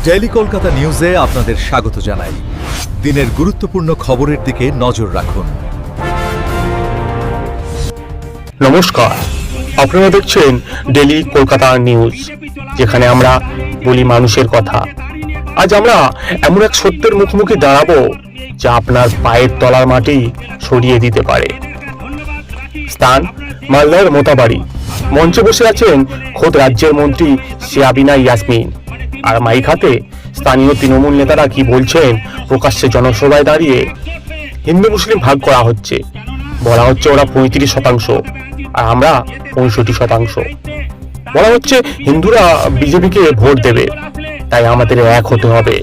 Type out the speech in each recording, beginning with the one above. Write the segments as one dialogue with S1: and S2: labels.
S1: Daily Kolkata নিউজে আপনাদের স্বাগত জানাই। দিনের গুরুত্বপূর্ণ খবরের দিকে নজর রাখুন।
S2: নমস্কার, আপনারা দেখছেন ডেইলি কলকাতা নিউজ, যেখানে আমরা বলি মানুষের কথা। আজ আমরা এমন এক সত্যের মুখোমুখি দাঁড়াবো যা আপনার পায়ের তলার মাটি সরিয়ে দিতে পারে। স্থান মালদার মোতাবাড়ি। মঞ্চে বসে আছেন খোদ রাজ্যের মন্ত্রী সাবিনা ইয়াসমিন, আর মাইক হাতে স্থানীয় তৃণমূল নেতারা কি বলছেন প্রকাশ্যে জনসভায় দাঁড়িয়ে। হিন্দু মুসলিম ভাগ করা হচ্ছে, বলা হচ্ছে ওরা 35% আর আমরা 65%। বলা হচ্ছে হিন্দুরা বিজেপিকে ভোট দেবে, তাই আমাদের এক হতে হবে।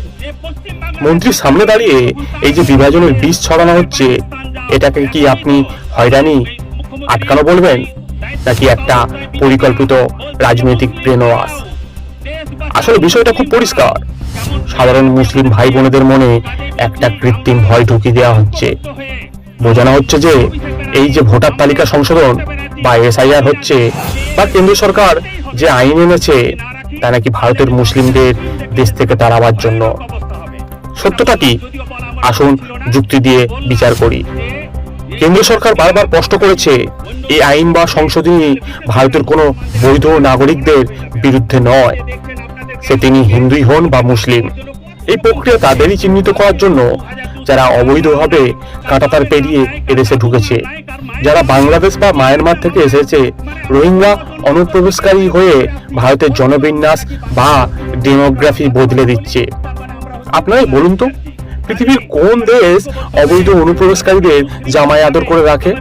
S2: মন্ত্রীর সামনে দাঁড়িয়ে এই যে বিভাজনের বিষ ছড়ানো হচ্ছে, এটাকে কি আপনি হয়রানি আটকানো বলবেন, নাকি একটা পরিকল্পিত রাজনৈতিক প্রেনওয়াস? আসলে বিষয়টা খুব পরিষ্কার। সাধারণ মুসলিম ভাই বোনেদের মনে একটা কৃত্রিম ভয় ঢুকিয়ে দেওয়া হচ্ছে। বোঝানো হচ্ছে যে এই যে ভোটার তালিকা সংশোধন বা SIR হচ্ছে, বা কেন্দ্র সরকার যে আইন এনেছে, তা নাকি ভারতের মুসলিমদের দেশ থেকে তাড়াবার জন্য। সত্যটা কি? আসুন যুক্তি দিয়ে বিচার করি। কেন্দ্র সরকার বারবার স্পষ্ট করেছে, এই আইন বা সংশোধনী ভারতের কোনো বৈধ নাগরিকদের বিরুদ্ধে নয়, সে তিনি হিন্দুই হন বা মুসলিম। এই প্রক্রিয়া তাদেরই চিহ্নিত করার জন্য যারা অবৈধভাবে কাঁটাতার পেরিয়ে এদেশে ঢুকেছে, যারা বাংলাদেশ বা মায়ানমার থেকে এসেছে, রোহিঙ্গা অনুপ্রবেশকারী হয়ে ভারতের জনবিন্যাস বা ডেমোগ্রাফি বদলে দিচ্ছে। আপনারাই বলুন তো, পৃথিবীর কোন দেশ অবৈধ অনুপ্রবেশকারীদের জামাই আদর করে রাখে?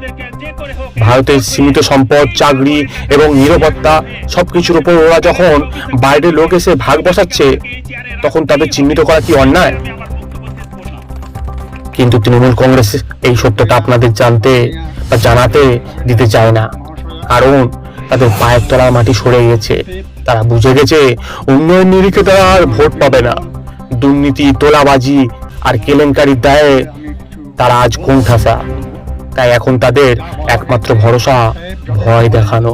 S2: ভারতের সীমিত সম্পদ, চাকরি এবং নিরাপত্তা সবকিছুর উপর ওরা যখন বাইরের লোক এসে ভাগ বসাচ্ছে, তখন তাদের চিহ্নিত করা কি অন্যায়? কিন্তু তৃণমূল কংগ্রেস এই সত্যটা আপনাদের জানতে বা জানাতে দিতে চায় না, কারণ তাদের পায়ের তলার মাটি সরে গেছে। তারা বুঝে গেছে উন্নয়ন নিরিখে তারা আর ভোট পাবে না। দুর্নীতি, তোলাবাজি আর কেলেঙ্কারির দায়ে তারা আজ কোণঠাসা। তাই এখন তাদের একমাত্র ভরসা ভয় দেখানো।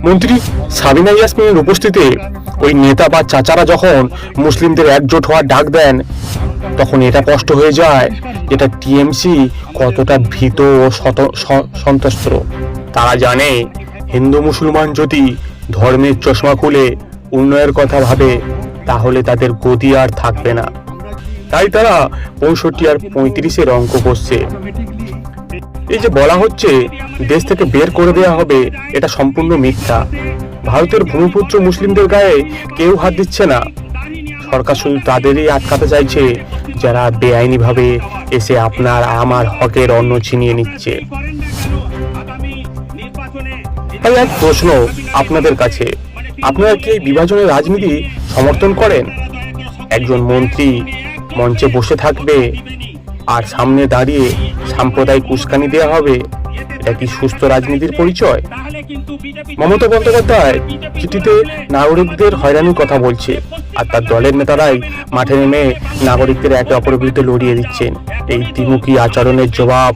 S2: মন্ত্রী সাবিনা ইয়াসমিনের উপস্থিতিতে ওই নেতা বা চাচারা যখন মুসলিমদের একজোট হওয়ার ডাক দেন, তখন এটা স্পষ্ট হয়ে যায় যেটা TMC কতটা ভীত ও সন্ত্রস্ত। তারা জানে হিন্দু মুসলমান যদি ধর্মের চশমা খুলে উন্নয়নের কথা ভাবে, তাহলে তাদের গদি আর থাকবে না। তাই তারা 65 আর 35-এর অঙ্ক করছে। এই যে বলা হচ্ছে দেশ থেকে বের করে দেওয়া হবে, এটা সম্পূর্ণ মিথ্যা। ভারতের ভূমিপুত্র মুসলিমদের গায়ে কেউ হাত দিচ্ছে না। সরকার শুধু তাদেরই আটকাতে চাইছে যারা বেআইনিভাবে এসে আপনার আমার হকের অন্ন ছিনিয়ে নিচ্ছে। তাই এক প্রশ্ন আপনাদের কাছে, আপনারা কি এই বিভাজনের রাজনীতি সমর্থন করেন? একজন মন্ত্রী মঞ্চে বসে থাকবে আর সামনে দাঁড়িয়ে সাম্প্রদায়িক উস্কানি দেওয়া হবে, এটা কি সুস্থ রাজনীতির পরিচয়? মমতা বন্দ্যোপাধ্যায় চিঠিতে নাগরিকদের হয়রানির কথা বলছে, আর তার দলের নেতারাই মাঠে নেমে নাগরিকদের একে অপরের বিরুদ্ধে লড়িয়ে দিচ্ছেন। এই দ্বিমুখী আচরণের জবাব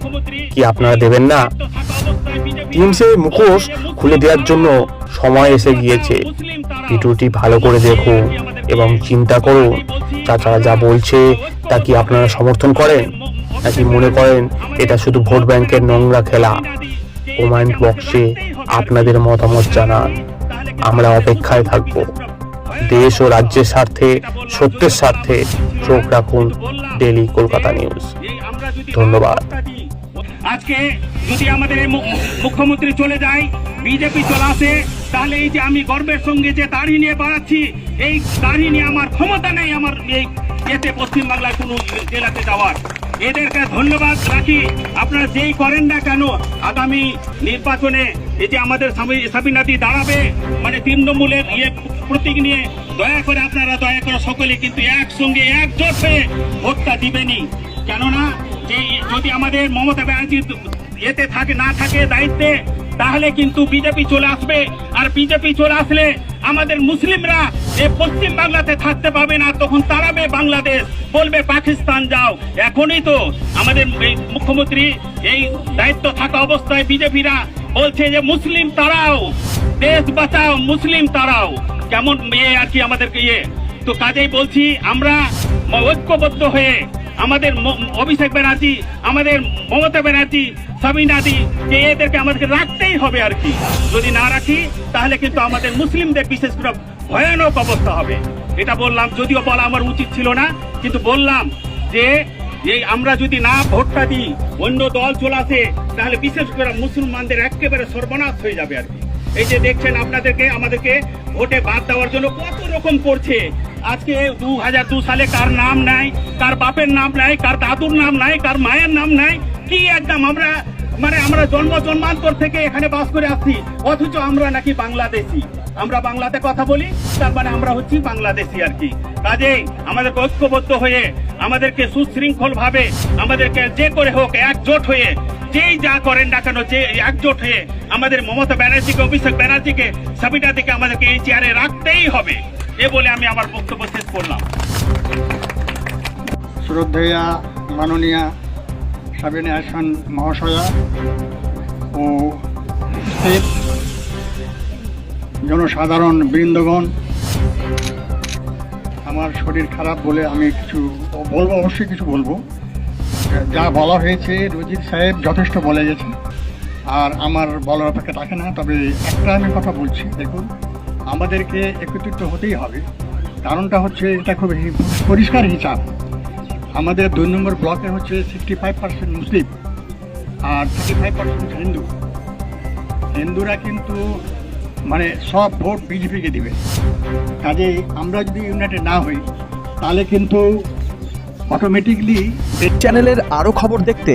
S2: কি আপনারা দেবেন না? TMC মুখোশ খুলে দেওয়ার জন্য সময় এসে গিয়েছে। ভিডিওটি ভালো করে দেখুন এবং চিন্তা করুন, চাচারা যা বলছে তা কি আপনারা সমর্থন করেন, নাকি মনে করেন এটা শুধু ভোট ব্যাংকের নোংরা খেলা? কমেন্ট বক্সে আপনাদের মতামত জানান। আমরা অপেক্ষায় থাকব। দেশ ও রাজ্যের স্বার্থে, সত্যের স্বার্থে চোখ রাখুন ডেইলি কলকাতা নিউজ। ধন্যবাদ।
S3: আজকে যদি আমাদের মুখ্যমন্ত্রী চলে যায়, বিজেপি চলে আসে, তাহলে এই যে আমি গর্বের সঙ্গে যে দাড়ি নিয়ে বাড়াচ্ছি, এই দাড়ি নিয়ে আমার ক্ষমতা নেই আমার এই এতে পশ্চিমবাংলায় কোনো জেলাতে যাওয়ার। এদেরকে ধন্যবাদ রাখি। আপনারা যেই করেন না কেন, আগামী নির্বাচনে এই যে আমাদের সাবিনাদি দাঁড়াবে, মানে তৃণমূলের প্রতীক নিয়ে, দয়া করে সকলে কিন্তু একসঙ্গে একজোট হয়ে ভোটটা দিবেনই। কেননা যে যদি আমাদের মমতা ব্যানার্জি এতে না থাকে দায়িত্বে, তাহলে কিন্তু বিজেপি চলে আসবে। আর বিজেপি চলে আসলে আমাদের মুসলিমরা এই পশ্চিম বাংলাতে থাকতে পাবে না, তখন তাড়াবে বাংলাদেশ, বলবে পাকিস্তান যাও। এখনই তো আমাদের মুখ্যমন্ত্রী এই দায়িত্ব থাকা অবস্থায় বিজেপিরা বলছে যে মুসলিম তাড়াও, দেশ বাঁচাও, মুসলিম তাড়াও। কেমন আর কি আমাদেরকে তো কাজেই বলছি আমরা ঐক্যবদ্ধ হয়ে আমাদের অভিষেক ব্যানার্জি, আমাদের মমতা ব্যানার্জি, সাবিনাদি, যে এদেরকে আমাদেরকে রাখতেই হবে আর কি। যদি না রাখি তাহলে কিন্তু আমাদের মুসলিমদের বিশেষ করে ভয়ানক অবস্থা হবে। এটা বললাম, যদিও বলা আমার উচিত ছিল না, কিন্তু বললাম যে এই আমরা যদি না ভোটটা দিই, অন্য দল চলে আসে, তাহলে বিশেষ করে মুসলমানদের একেবারে সর্বনাশ হয়ে যাবে আর কি। এই যে দেখছেন আমাদেরকে ভোটে বাদ দেওয়ার জন্য কত রকম করছে। আজকে 2002 সালে কার নাম নাই, কার বাপের নাম নাই, কার দাদুর নাম নাই, কার মায়ের নাম নাই, কি একদম আমরা জন্মান্তর থেকে এখানে বাস করে আসছি, অথচ আমরা নাকি বাংলাদেশি। আমরা বাংলাতে কথা বলি, তার মানে আমরা হচ্ছি বাংলাদেশি আর কি। কাজেই আমাদের ঐক্যবদ্ধ হয়ে, আমাদেরকে সুশৃঙ্খল ভাবে, আমাদেরকে যে করে হোক একজোট হয়ে, যেই যা করেন না কেন, যে একজোট হয়ে আমাদের মমতা ব্যানার্জিকে, অভিষেক ব্যানার্জিকে, সাবিনা থেকে আমাদেরকে এই চেয়ারে রাখতেই হবে, এ বলে আমি আমার বক্তব্য শেষ করলাম।
S4: শ্রদ্ধেয়া মাননীয়া সাবিনা হাসান মহাশয়া ও জনসাধারণ বৃন্দগণ, আমার শরীর খারাপ বলে আমি কিছু বলবো, অবশ্যই কিছু বলবো। যা বলা হয়েছে রজিত সাহেব যথেষ্ট বলে গেছে, আর আমার বলার অপেক্ষা রাখে না। তবে একটা আমি কথা বলছি, দেখুন আমাদেরকে একত্রিত হতেই হবে। কারণটা হচ্ছে এটা খুব পরিষ্কার হিসাব। আমাদের 2 নম্বর ব্লকে হচ্ছে 65% মুসলিম আর 35% হিন্দু। হিন্দুরা কিন্তু মানে সব ভোট বিজেপিকে দিবে। কাজেই আমরা যদি ইউনাইটেড না হই তাহলে কিন্তু অটোমেটিকলি
S5: চ্যানেলের আরও খবর দেখতে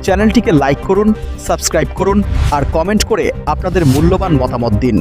S5: চ্যানেলটিকে লাইক করুন, সাবস্ক্রাইব করুন আর কমেন্ট করে আপনাদের মূল্যবান মতামত দিন।